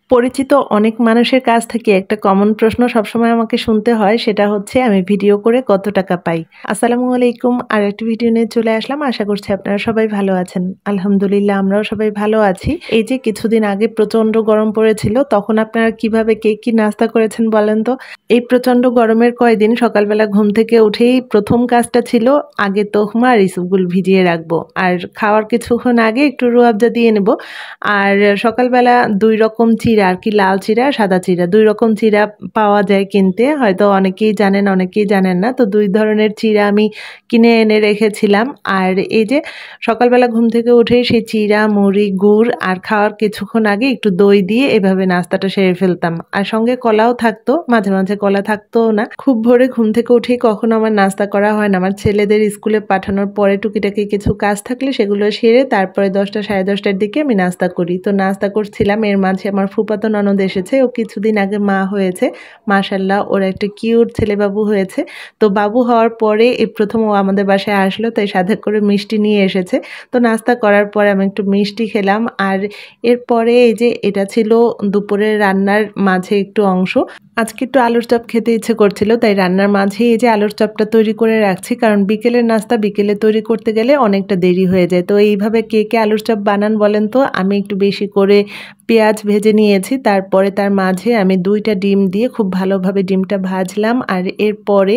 পরিচিত অনেক মানুষের কাছ থেকে একটা কমন প্রশ্ন সবসময় আমাকে শুনতে হয়, সেটা হচ্ছে আমি ভিডিও করে কত টাকা পাই। আসসালামু আলাইকুম, আর একটা ভিডিও নিয়ে চলে আসলাম। আশা করছি আপনারা সবাই ভালো আছেন। আলহামদুলিল্লাহ, আমরাও সবাই ভালো আছি। এই যে কিছুদিন আগে প্রচন্ড গরম পড়েছিল, তখন আপনারা কিভাবে কে কি নাস্তা করেছেন বলেন তো? এই প্রচন্ড গরমের কয়দিন সকালবেলা ঘুম থেকে উঠেই প্রথম কাজটা ছিল আগে তোহমা আর ইসবগুল ভিজিয়ে রাখবো, আর খাওয়ার কিছুক্ষণ আগে একটু রুয়াবজা দিয়ে নেব। আর সকালবেলা ২ রকম চিড়া আর কি, লাল চিড়া, সাদা চিড়া, ২ রকম চিড়া পাওয়া যায় কিনতে। হয়তো অনেকেই জানেন, অনেকেই জানেন না। তো ২ ধরনের চিড়া আমি কিনে এনে রেখেছিলাম। আর এই যে সকালবেলা ঘুম থেকে উঠেই সেই চিড়া, মুড়ি, গুড় আর খাওয়ার কিছুক্ষণ আগে একটু দই দিয়ে এভাবে নাস্তাটা সেরে ফেলতাম। আর সঙ্গে কলাও থাকতো, মাঝে, মাঝে কলা থাকতোও না। খুব ভোরে ঘুম থেকে উঠেই কখনো আমার নাস্তা করা হয় না। আমার ছেলেদের স্কুলে পাঠানোর পরে টুকিটাকি কিছু কাজ থাকলে সেগুলো সেরে তারপরে ১০টা সাড়ে ১০টার দিকে আমি নাস্তা করি। তো নাস্তা করছিলাম, এর মাঝে আমার ফুফাতো ননদ এসেছে। ও কিছুদিন আগে মা হয়েছে। মাশাআল্লাহ, ওর একটা কিউট ছেলেবাবু হয়েছে। তো বাবু হওয়ার পরে এই প্রথম ও আমাদের বাসায় আসলো, তাই সাথে করে মিষ্টি নিয়ে এসেছে। তো নাস্তা করার পরে আমি একটু মিষ্টি খেলাম। আর এরপরে এই যে এটা ছিল দুপুরের রান্নার মাঝে একটু অংশ। আজকে একটু আলুর চপ খেতে ইচ্ছে করছিল, তাই রান্নার মাঝে এই যে আলুর চপটা তৈরি করে রাখছি, কারণ বিকেলের নাস্তা বিকেলে তৈরি করতে গেলে অনেকটা দেরি হয়ে যায়। তো এইভাবে কে কে আলুর চপ বানান বলেন তো? আমি একটু বেশি করে পেঁয়াজ ভেজে নিয়েছি, তারপরে তার মাঝে আমি ২টা ডিম দিয়ে খুব ভালোভাবে ডিমটা ভাজলাম। আর এরপরে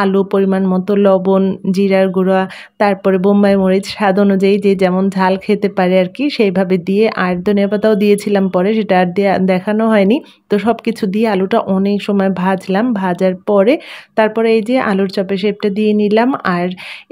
আলু, পরিমাণ মতো লবণ, জিরার গুঁড়া, তারপরে বোম্বাই মরিচ স্বাদ অনুযায়ী যে যেমন ঝাল খেতে পারে আর কি সেইভাবে দিয়ে, আর ধনিয়া পাতাও দিয়েছিলাম পরে, সেটা আর দেখানো হয়নি। তো সব কিছু দিয়ে আলুটা অনেক সময় ভাজলাম। ভাজার পরে তারপরে এই যে আলুর চপের শেপটা দিয়ে নিলাম, আর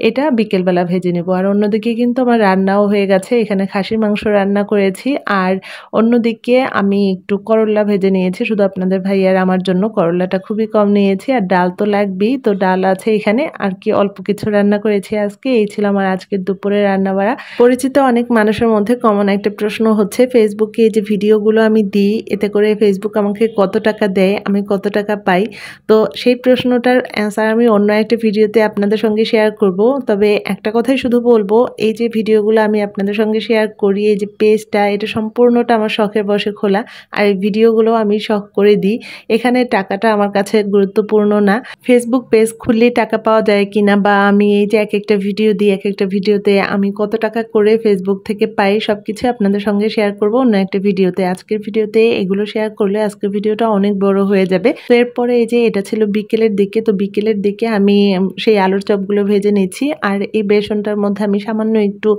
এটা বিকেলবেলা ভেজে নেব। আর অন্যদিকে কিন্তু আমার রান্নাও হয়ে গেছে। এখানে খাসির মাংস রান্না করেছি, আর অন্যদিকে আমি একটু করল্লা ভেজে নিয়েছি শুধু আপনাদের ভাইয়ার আমার জন্য। করল্লাটা খুবই কম নিয়েছি, আর ডাল তো লাগবেই। তো ডাল আছে এখানে, আর কি অল্প কিছু রান্না করেছি আজকে। এই ছিল আমার আজকের দুপুরের রান্নাবাড়া। পরিচিত অনেক মানুষের মধ্যে কমন একটা প্রশ্ন হচ্ছে, ফেসবুকে এই যে ভিডিওগুলো আমি দিই, এতে করে ফেসবুক আমাকে কত টাকা দেয়, আমি কত টাকা পাই? তো সেই প্রশ্নটার অ্যান্সার আমি অন্য একটা ভিডিওতে আপনাদের সঙ্গে শেয়ার করব। তবে একটা কথাই শুধু বলবো, এই যে ভিডিওগুলো আমি আপনাদের সঙ্গে শেয়ার করি, এই যে পেজটা, এটা সম্পূর্ণটা আমার শখের বশে খোলা। আর এই ভিডিওগুলো আমি শখ করে দিই। এখানে টাকাটা আমার কাছে গুরুত্বপূর্ণ না। ফেসবুক পেজ খুললেই টাকা পাওয়া যায় কিনা, বা আমি এই যে এক একটা ভিডিও দিই, এক একটা ভিডিওতে আমি কত টাকা করে ফেসবুক থেকে পাই, সবকিছু আপনাদের সঙ্গে শেয়ার করব অন্য একটা ভিডিওতে। আজকের ভিডিওতে এগুলো শেয়ার করলে আজকের ভিডিওটা অনেক বড় হয়ে যাবে। তো এরপরে এই যে এটা ছিল বিকেলের দিকে। তো বিকেলের দিকে আমি সেই আলুর চপগুলো ভেজে নিচ্ছি, আর এই বেসনটার মধ্যে আমি সামান্য একটু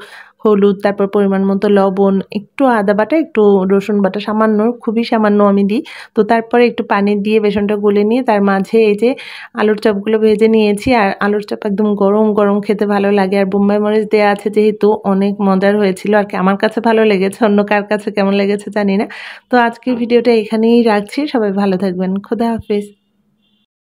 হলুদ, তারপর পরিমাণ মতো লবণ, একটু আদা বাটা, একটু রসুন বাটা, সামান্য, খুবই সামান্য আমি দিই। তো তারপরে একটু পানি দিয়ে বেসনটা গুলে নিয়ে তার মাঝে এই যে আলুর চপগুলো ভেজে নিয়েছি। আর আলুর চপ একদম গরম গরম খেতে ভালো লাগে, আর বোম্বাই মরিচ দেওয়া আছে যেহেতু অনেক মজার হয়েছিল আর কি। আমার কাছে ভালো লেগেছে, অন্য কার কাছে কেমন লেগেছে জানি না। তো আজকের ভিডিওটা এখানেই রাখছি। সবাই ভালো থাকবেন। খোদা হাফেজ।